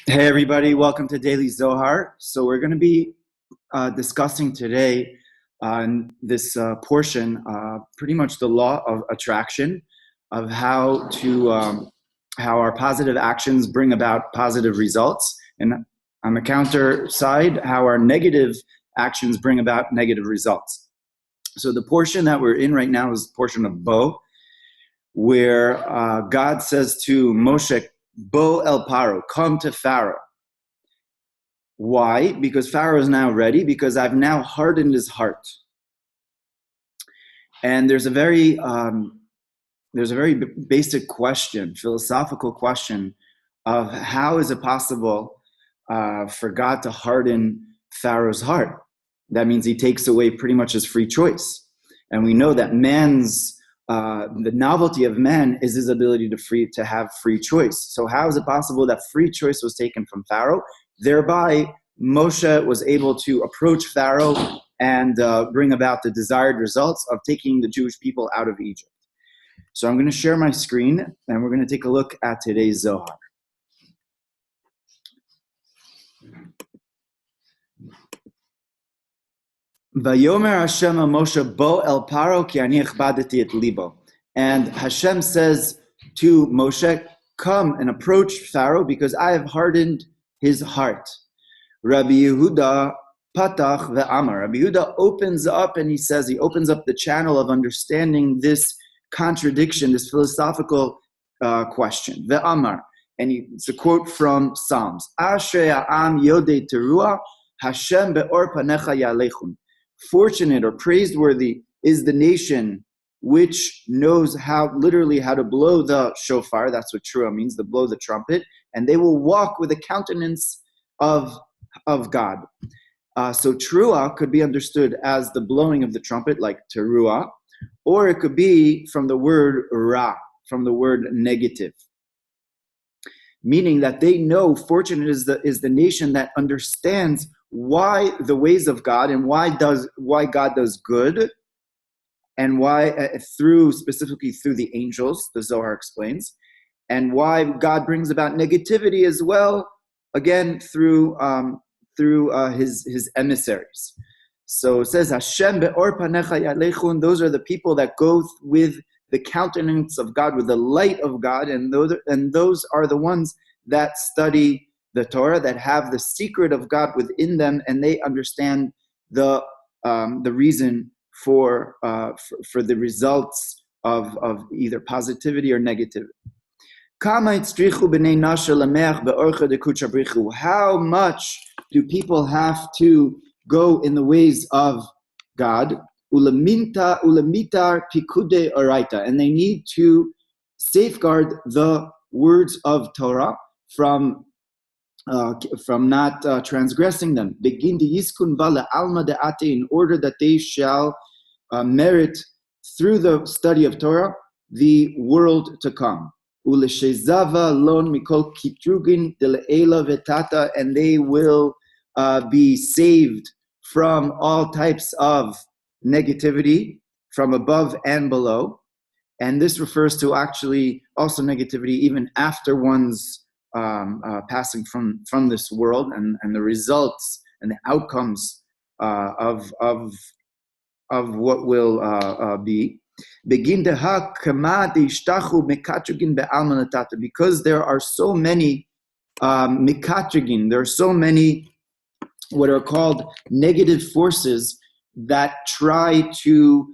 Hey everybody, welcome to Daily Zohar. So we're going to be discussing today on this portion, pretty much the law of attraction, of how our positive actions bring about positive results, and on the counter side, how our negative actions bring about negative results. So the portion that we're in right now is the portion of Bo, where God says to Moshe, Bo el Paro, come to Pharaoh. Why? Because Pharaoh is now ready, because I've now hardened his heart. And there's a very basic question, philosophical question, of how is it possible for God to harden Pharaoh's heart? That means he takes away pretty much his free choice. And we know that the novelty of man is his ability to have free choice. So how is it possible that free choice was taken from Pharaoh? Thereby, Moshe was able to approach Pharaoh and bring about the desired results of taking the Jewish people out of Egypt. So I'm going to share my screen, and we're going to take a look at today's Zohar. Vayomer Hashem Moshe bo el Paro ki ani echbadeti et libo. And Hashem says to Moshe, come and approach Pharaoh because I have hardened his heart. Rabbi Yehuda patach ve'amar. Rabbi Yehuda opens up and he opens up the channel of understanding this contradiction, this philosophical question. Ve'amar. And it's a quote from Psalms. Ashrei ha'am yodei teruah, Hashem be'or panecha yalechun. Fortunate or praiseworthy is the nation which knows literally how to blow the shofar. That's what teruah means, to blow the trumpet. And they will walk with the countenance of God. So teruah could be understood as the blowing of the trumpet, like teruah, or it could be from the word ra, from the word negative, meaning that they know fortunate is the nation that understands why the ways of God and why God does good, and why specifically through the angels, the Zohar explains, and why God brings about negativity as well, again through his emissaries. So it says Hashem be'or panecha yalechun. Those are the people that go with the countenance of God, with the light of God, and those are the ones that study the Torah, that have the secret of God within them, and they understand the reason for the results of either positivity or negativity. How much do people have to go in the ways of God? Ulamitar pikude oraita, and they need to safeguard the words of Torah from not transgressing them. Begin to yiskun bala alma de'ate, in order that they shall merit through the study of Torah the world to come. Uleshezava lon mikol kitrugin dele'ela vetata, and they will be saved from all types of negativity from above and below. And this refers to actually also negativity even after one's passing from this world, and the results and the outcomes of what will be. Because there are so many mikatrigin, there are so many what are called negative forces that try to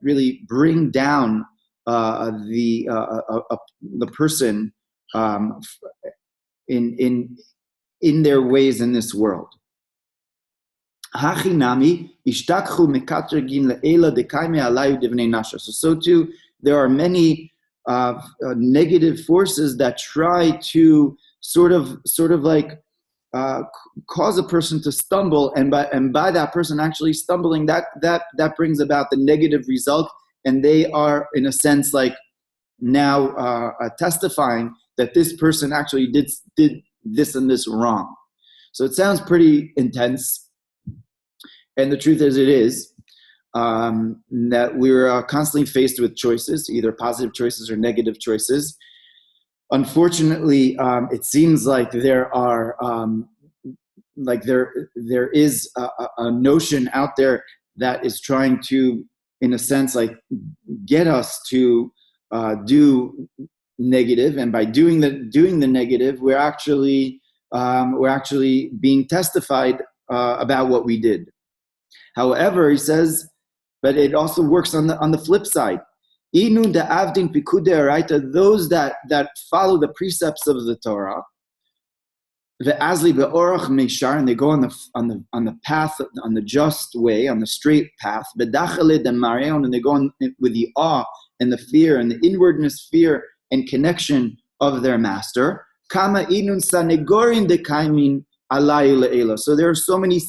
really bring down the person in their ways in this world. So too, there are many negative forces that try to sort of like cause a person to stumble, and by that person actually stumbling, that brings about the negative result, and they are in a sense like now testifying that this person actually did this and this wrong. So it sounds pretty intense. And the truth is, it is that we're constantly faced with choices, either positive choices or negative choices. Unfortunately, it seems like there is a notion out there that is trying to, in a sense, like get us to do negative, and by doing the negative, we're actually being testified about what we did. However, he says, but it also works on the flip side. Those that follow the precepts of the Torah, and they go on the path, on the just way, on the straight path, and they go on with the awe and the fear and the inwardness, fear and connection of their master. So there are so many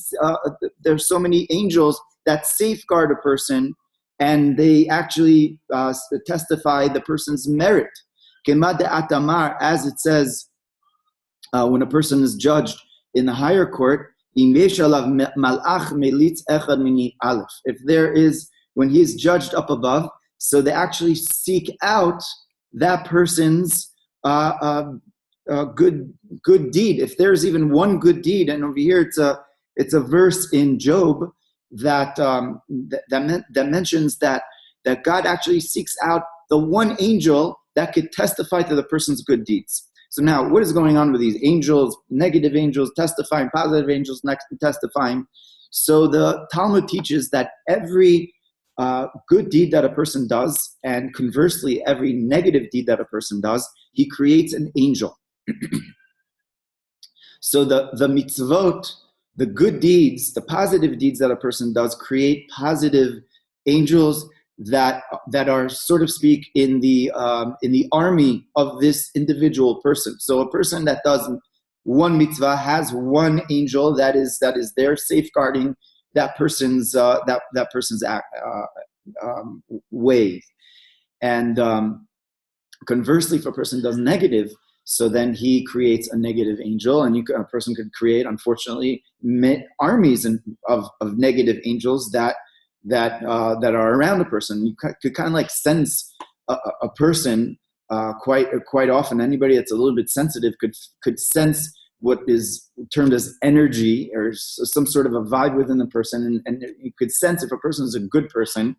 angels that safeguard a person, and they actually testify the person's merit. As it says, when a person is judged in the higher court, if there is, when he is judged up above, so they actually seek out that person's good deed. If there's even one good deed, and over here it's a verse in Job that mentions that God actually seeks out the one angel that could testify to the person's good deeds. So now, what is going on with these angels, negative angels testifying, positive angels testifying? So the Talmud teaches that every good deed that a person does, and conversely, every negative deed that a person does, he creates an angel. So the mitzvot, the good deeds, the positive deeds that a person does, create positive angels that are, so to speak, in the army of this individual person. So a person that does one mitzvah has one angel that is there safeguarding that person's way. And conversely, if a person does negative, so then he creates a negative angel, and a person could create, unfortunately, armies of negative angels that are around a person. You could kind of like sense a person quite often. Anybody that's a little bit sensitive could sense what is termed as energy, or some sort of a vibe within the person, and you could sense if a person is a good person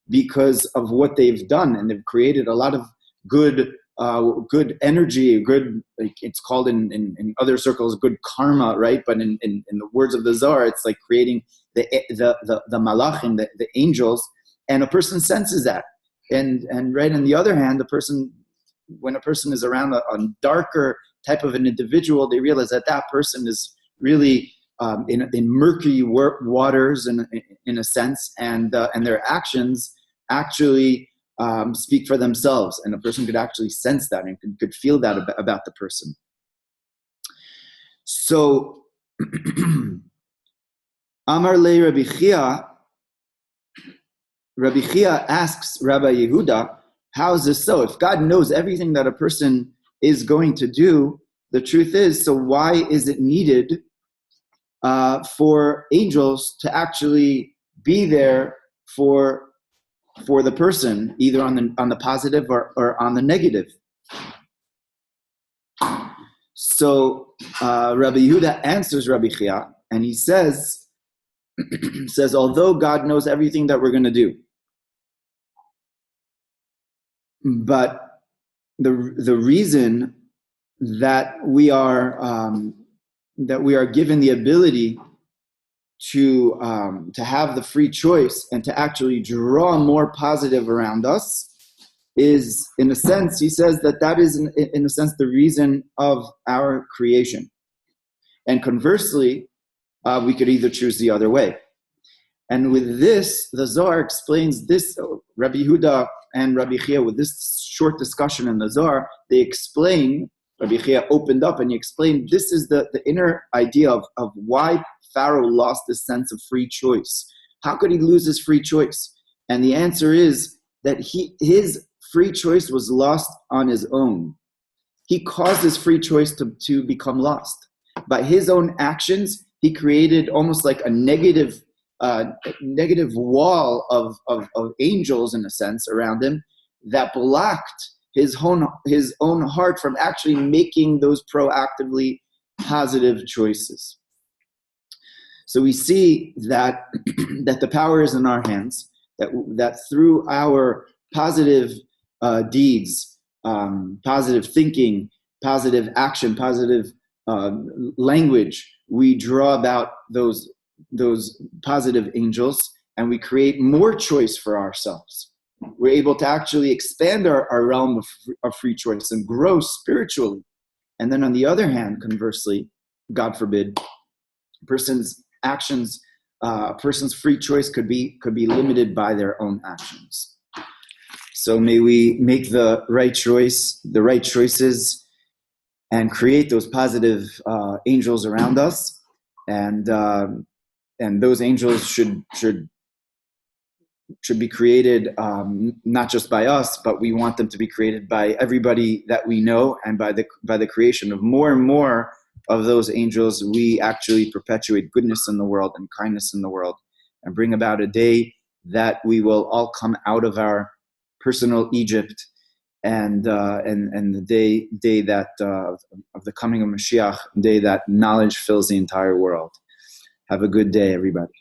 because of what they've done, and they've created a lot of good energy, good, like it's called in other circles, good karma, right? But in the words of the Zohar, it's like creating the malachim, the angels, and a person senses that. And right, on the other hand, when a person is around a darker type of an individual, they realize that person is really in murky waters, in a sense, and their actions actually speak for themselves, and a person could actually sense that and could feel that about the person. So, Amar le Rabbi Chia asks Rabbi Yehuda, how is this so? If God knows everything that a person is going to do, the truth is, so why is it needed for angels to actually be there for the person, either on the positive or on the negative? So Rabbi Yehuda answers Rabbi Chia, and he says, although God knows everything that we're going to do, but the reason that we are given the ability to have the free choice and to actually draw more positive around us is, in a sense, he says that is in a sense the reason of our creation. And conversely, we could either choose the other way. And with this, the Zohar explains this. Rabbi Yehuda and Rabbi Chia, with this short discussion in the Zohar, they explain, Rabbi Chia opened up and he explained, this is the inner idea of why Pharaoh lost this sense of free choice. How could he lose his free choice? And the answer is that his free choice was lost on his own. He caused his free choice to become lost. By his own actions, he created almost like a negative wall of angels, in a sense, around him that blocked his own heart from actually making those proactively positive choices. So we see that that the power is in our hands, that through our positive deeds, positive thinking, positive action, positive language, we draw about those positive angels, and we create more choice for ourselves. We're able to actually expand our realm of free choice and grow spiritually. And then on the other hand, conversely, God forbid, a person's actions, a person's free choice could be limited by their own actions. So may we make the right choices, and create those positive angels around us, and those angels should be created not just by us, but we want them to be created by everybody that we know, and by the creation of more and more of those angels, we actually perpetuate goodness in the world and kindness in the world, and bring about a day that we will all come out of our personal Egypt, and the day that of the coming of Mashiach, day that knowledge fills the entire world. Have a good day, everybody.